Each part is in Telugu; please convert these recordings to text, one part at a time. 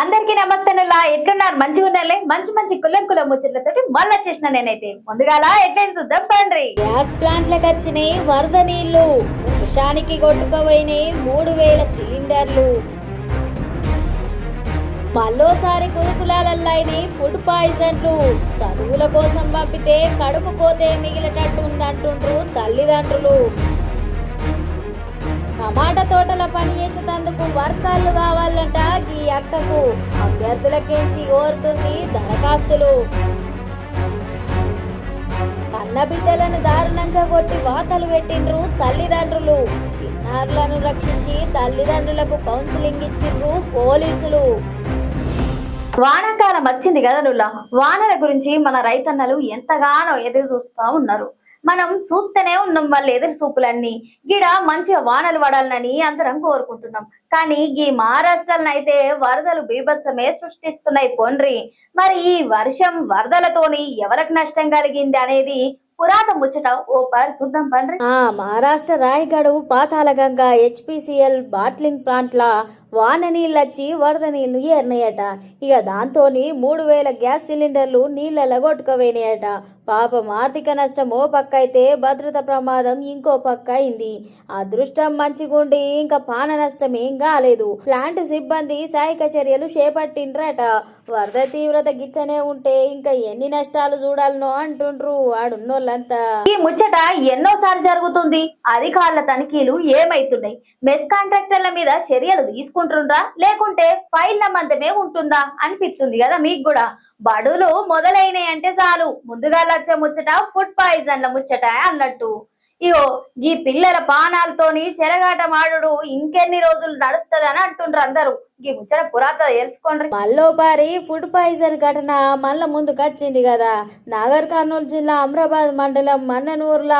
అందరికీ నమస్తేనులా ఎట్లున్నారు మంచిగా ఉండాలి మంచి మంచి కులం కులం ముచ్చట్లతోటి మళ్ళీ వచ్చేసిన నేనైతే ముందుగాల ఎట్లయిన చూద్దాం పండ్రి. గ్యాస్ ప్లాంట్లకు వచ్చినాయి వరద నీళ్లు, వర్షానికి కొట్టుకుపోయినాయి 3000 సిలిండర్లు. మళ్ళోసారి గురుకులాలైనాయి ఫుడ్ పాయిజన్లు. చదువుల కోసం పంపితే కడుపు కోతే మిగిలేటట్టు ఉందంటుండ్రు తల్లిదండ్రులు. టమాటా తోటల పని చేసేందుకు వర్కర్లు కావాలంట ఈ అక్కకు. అభ్యర్థులకించి కోరుతుంది దరఖాస్తులు. కన్న బిడ్డలను దారుణంగా కొట్టి వాతలు పెట్టిండ్రు తల్లిదండ్రులు. చిన్నారులను రక్షించి తల్లిదండ్రులకు కౌన్సిలింగ్ ఇచ్చిండ్రు పోలీసులు. వానాకాలం వచ్చింది కదా నుల్లా, వానల గురించి మన రైతన్నలు ఎంతగానో ఎదురు చూస్తా ఉన్నారు. మనం చూస్తూనే ఉన్నాం వాళ్ళ ఎదురు చూపులన్నీ. గిడ మంచిగా వానలు పడాలని అందరం కోరుకుంటున్నాం. కానీ ఈ మహారాష్ట్రలో అయితే వరదలు బీభత్సమే సృష్టిస్తున్నాయి పోండ్రి. మరి ఈ వర్షం వరదలతోని ఎవరికి నష్టం కలిగింది అనేది పురాత ముచ్చట ఓ చూద్దాం పండ్రి. మహారాష్ట్ర రాయగఢ్ పాతాళగంగా HPCL బాట్లింగ్ ప్లాంట్ల వాన నీళ్ళొచ్చి వరద నీళ్లు ఏరినాయట. ఇక దాంతో 3000 గ్యాస్ సిలిండర్లు నీళ్ళ కొట్టుకుపోయినాయట. పాపం ఆర్థిక నష్టం ఓ పక్క అయితే భద్రత ప్రమాదం ఇంకో పక్క అయింది. అదృష్టం మంచిగుండి ఇంకా పాన నష్టం ఏం కాలేదు. ప్లాంట్ సిబ్బంది సహాయక చర్యలు చేపట్టిండ్రట. వరద తీవ్రత గిట్టనే ఉంటే ఇంకా ఎన్ని నష్టాలు చూడాలనో అంటుండ్రు ఆడున్నోళ్ళంతా. ఈ ముచ్చట ఎన్నోసార్లు జరుగుతుంది. అధికారుల తనిఖీలు ఏమైతున్నాయి? మెస్ కాంట్రాక్టర్ల మీద చర్యలు తీసుకుంటుండ్రా లేకుంటే ఫైళ్ల మందమే ఉంటుందా అనిపిస్తుంది కదా మీకు కూడా. బడులు మొదలైనవి అంటే చాలు ముందుగా వచ్చే ముచ్చట ఫుడ్ పాయిజన్ల ముచ్చట అన్నట్టు. ఇగో ఈ పిల్లల పానాలతోని చెలగాట మాడు ఇంకెన్ని రోజులు నడుస్తుందని అంటుండ్రు అందరూ. ఈ ముచ్చట పురాత తెలుసుకోండి. మల్లోపారి ఫుడ్ పాయిజన్ ఘటన మళ్ళా ముందుకు వచ్చింది కదా. నాగర్ కర్నూలు జిల్లా అమ్రాబాద్ మండలం మన్ననూర్ల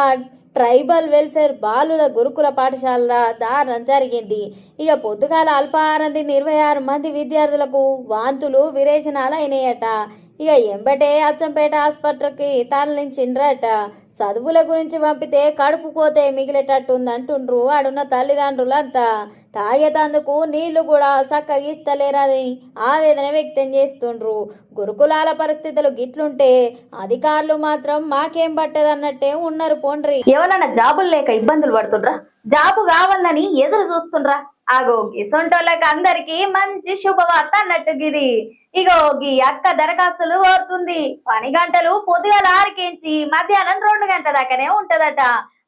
ట్రైబల్ వెల్ఫేర్ బాలుల గురుకుల పాఠశాల దారుణం జరిగింది. ఇక పొద్దుగాల అల్పాహారం తిని 26 మంది విద్యార్థులకు వాంతులు విరేచనాలు అయినాయట. ఇక ఎంబటే అచ్చంపేట ఆసుపత్రికి తరలించిండ్రట. చదువుల గురించి పంపితే కడుపు పోతే మిగిలేటట్టు ఉందంటుండ్రు ఆడున్న తల్లిదండ్రులంతా. తాగేతందుకు నీళ్లు కూడా చక్కగా ఇస్తలేరని ఆవేదన వ్యక్తం చేస్తుండ్రు. గురుకులాల పరిస్థితులు గిట్లుంటే అధికారులు మాత్రం మాకేం పట్టదన్నట్టే ఉన్నారు పోండ్రి. ఎవరన్నా జాబులు లేక ఇబ్బందులు పడుతుండ్రా? జాబు కావాలని ఎదురు చూస్తుండ్రా? ఆగో గిసొంటోళ్ళకి అందరికి మంచి శుభవార్త అన్నట్టు గిది. ఇగో గీ అక్క దరఖాస్తులు కోరుతుంది. పని గంటలు పొద్దుగాల 6కి మధ్యాహ్నం 2 గంటల దాకానే ఉంటదట.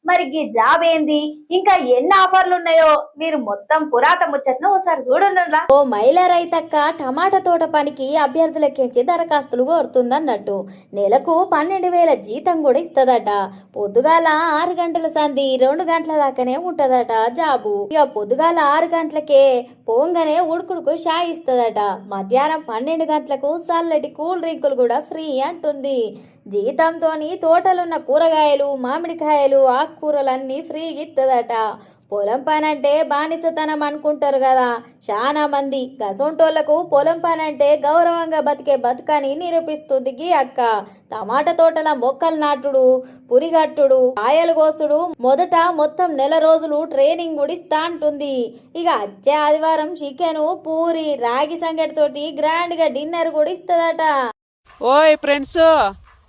మరి ఈ జాబ్ ఏంది, ఇంకా ఎన్ని ఆఫర్లు ఉన్నాయో మీరు మొత్తం పురాత ముచ్చట్ను ఒకసారి చూడండి. ఓ మహిళా రైతక్క టమాటా తోట పనికి అభ్యర్థులకించి దరఖాస్తులు కోరుతుందన్నట్టు. నెలకు 12,000 జీతం కూడా ఇస్తదట. పొద్దుగాల 6 గంటల సంధి 2 గంటల దాకానే ఉంటదట జాబు. ఇక పొద్దుగాల 6 గంటలకే పోంగానే ఉడుకుడుకు షాయి ఇస్తదట. మధ్యాహ్నం 12 గంటలకు చల్లటి కూల్ డ్రింకులు కూడా ఫ్రీ అంటుంది. జీతంతోని తోటలున్న కూరగాయలు, మామిడికాయలు, ఆకుకూరలన్నీ ఫ్రీగా ఇస్తుందట. పొలం పని అంటే బానిసతనం అనుకుంటారు కదా చాలా మంది. గసొంటోళ్లకు పొలం పని అంటే గౌరవంగా బతికే బతుకని నిరూపిస్తుంది గీ అక్క. టమాటా తోటల మొక్కలు నాటుడు, పురిగట్టుడు, కాయలు కోసుడు మొదట మొత్తం 1 రోజులు ట్రైనింగ్ కూడా ఇస్తా అంటుంది. ఇక వచ్చే ఆదివారం చికెను, పూరి, రాగి సంగటితోటి గ్రాండ్ గా డిన్నర్ కూడా ఇస్తుందట. ఓయ్ ఫ్రెండ్స్,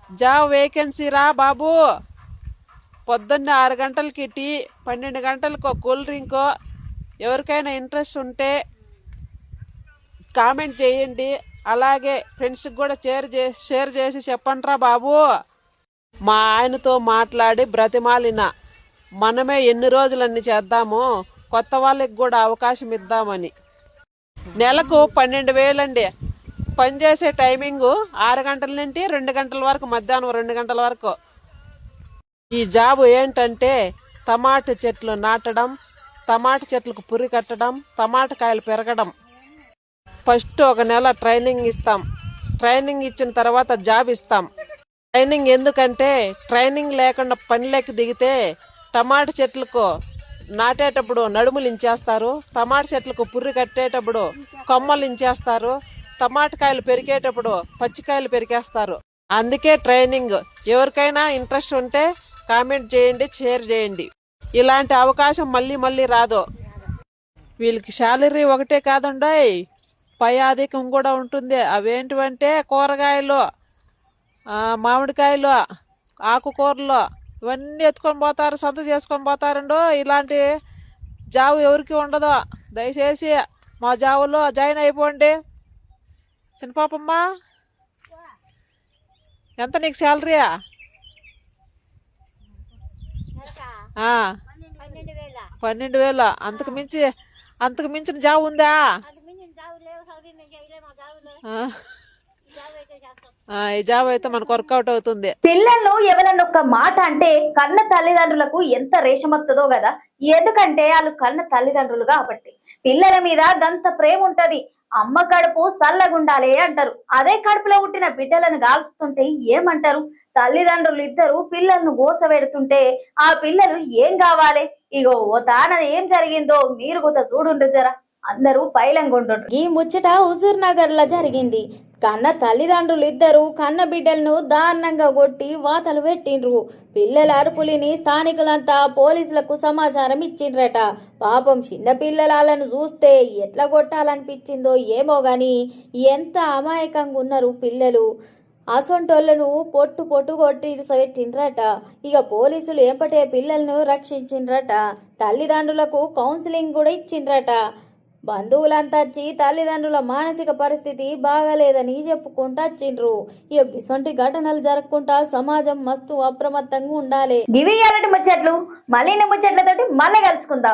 జాబ్ వేకెన్సీ రా బాబు. పొద్దున్న 6 గంటలకి టీ, 12 గంటలకు కూల్ డ్రింక్. ఎవరికైనా ఇంట్రెస్ట్ ఉంటే కామెంట్ చేయండి. అలాగే ఫ్రెండ్స్కి కూడా షేర్ చేసి చెప్పండి రా బాబు. మా ఆయనతో మాట్లాడి బ్రతిమాలిన మనమే ఎన్ని రోజులన్నీ చేద్దాము, కొత్త వాళ్ళకి కూడా అవకాశం ఇద్దామని. నెలకు 12,000 అండి. పనిచేసే టైమింగు 6 గంటల నుండి 2 గంటల వరకు, మధ్యాహ్నం 2 గంటల వరకు. ఈ జాబు ఏంటంటే టమాటా చెట్లు నాటడం, టమాటా చెట్లకు పురి కట్టడం, టమాటా కాయలు పెరగడం. ఫస్ట్ 1 నెల ట్రైనింగ్ ఇస్తాం. ట్రైనింగ్ ఇచ్చిన తర్వాత జాబ్ ఇస్తాం. ట్రైనింగ్ ఎందుకంటే ట్రైనింగ్ లేకుండా పనిలోకి దిగితే టమాటా చెట్లకు నాటేటప్పుడు నడుములు ఇంచేస్తారు, టమాటా చెట్లకు పుర్రి కట్టేటప్పుడు కొమ్మలు ఇంచేస్తారు, టమాటకాయలు పెరిగేటప్పుడు పచ్చికాయలు పెరిగేస్తారు. అందుకే ట్రైనింగ్. ఎవరికైనా ఇంట్రెస్ట్ ఉంటే కామెంట్ చేయండి, షేర్ చేయండి. ఇలాంటి అవకాశం మళ్ళీ రాదు. వీళ్ళకి శాలరీ ఒకటే కాదుండోయ్, పై ఆధిక్యం కూడా ఉంటుంది. అవేంటివంటే కూరగాయలు, మామిడికాయలు, ఆకుకూరలు ఇవన్నీ ఎత్తుకొని పోతారు, సంత చేసుకొని పోతారండు. ఇలాంటి జాబు ఎవరికి ఉండదు. దయచేసి మా జాబులో జాయిన్ అయిపోండి. చిన్నపాపమ్మ, ఎంత నీకు శాలరీ? 12,000. అంతకు మించిన జాబ్ ఉందా? ఈ జాబ్ అయితే మనకు వర్కౌట్ అవుతుంది. పిల్లలను ఎవరన్నా ఒక్క మాట అంటే కన్న తల్లిదండ్రులకు ఎంత రేషమొస్తుందో కదా. ఎందుకంటే వాళ్ళు కన్న తల్లిదండ్రులు కాబట్టి పిల్లల మీద గంత ప్రేమ ఉంటది. అమ్మ కడుపు సల్లగుండాలి అంటారు. అదే కడుపులో పుట్టిన బిడ్డలను గాల్చుతుంటే ఏమంటారు? తల్లిదండ్రులు ఇద్దరు పిల్లలను గోసపెడుతుంటే ఆ పిల్లలు ఏం కావాలి? ఇగో ఓ తాన ఏం జరిగిందో మీరు కూడా చూడుండ్రు జరా. అందరూ పైలంగుంటుండ్రు. ఈ ముచ్చట హుజూర్ నగర్ లో జరిగింది. కన్న తల్లిదండ్రులు ఇద్దరు కన్న బిడ్డలను దారుణంగా కొట్టి వాతలు పెట్టిండ్రు. పిల్లల అరుపులిని స్థానికులంతా పోలీసులకు సమాచారం ఇచ్చిండ్రట. పాపం చిన్న పిల్లలను చూస్తే ఎట్లా కొట్టాలనిపించిందో ఏమో గాని ఎంత అమాయకంగా ఉన్నారు పిల్లలు. అసొంటోళ్లను పొట్టు కొట్టి పెట్టిండ్రట. ఇక పోలీసులు ఎంపటే పిల్లలను రక్షించిండ్రట. తల్లిదండ్రులకు కౌన్సిలింగ్ కూడా ఇచ్చిండ్రట. బంధువులంతా వచ్చి తల్లిదండ్రుల మానసిక పరిస్థితి బాగాలేదని చెప్పుకుంటూ వచ్చిండ్రు. ఇసొంటి ఘటనలు జరగకుండా సమాజం మస్తు అప్రమత్తంగా ఉండాలి. గివి ఇయాలటి ముచ్చట్లు. మళ్ళీ ముచ్చట్లతోటి మళ్ళీ కలుసుకుందాం.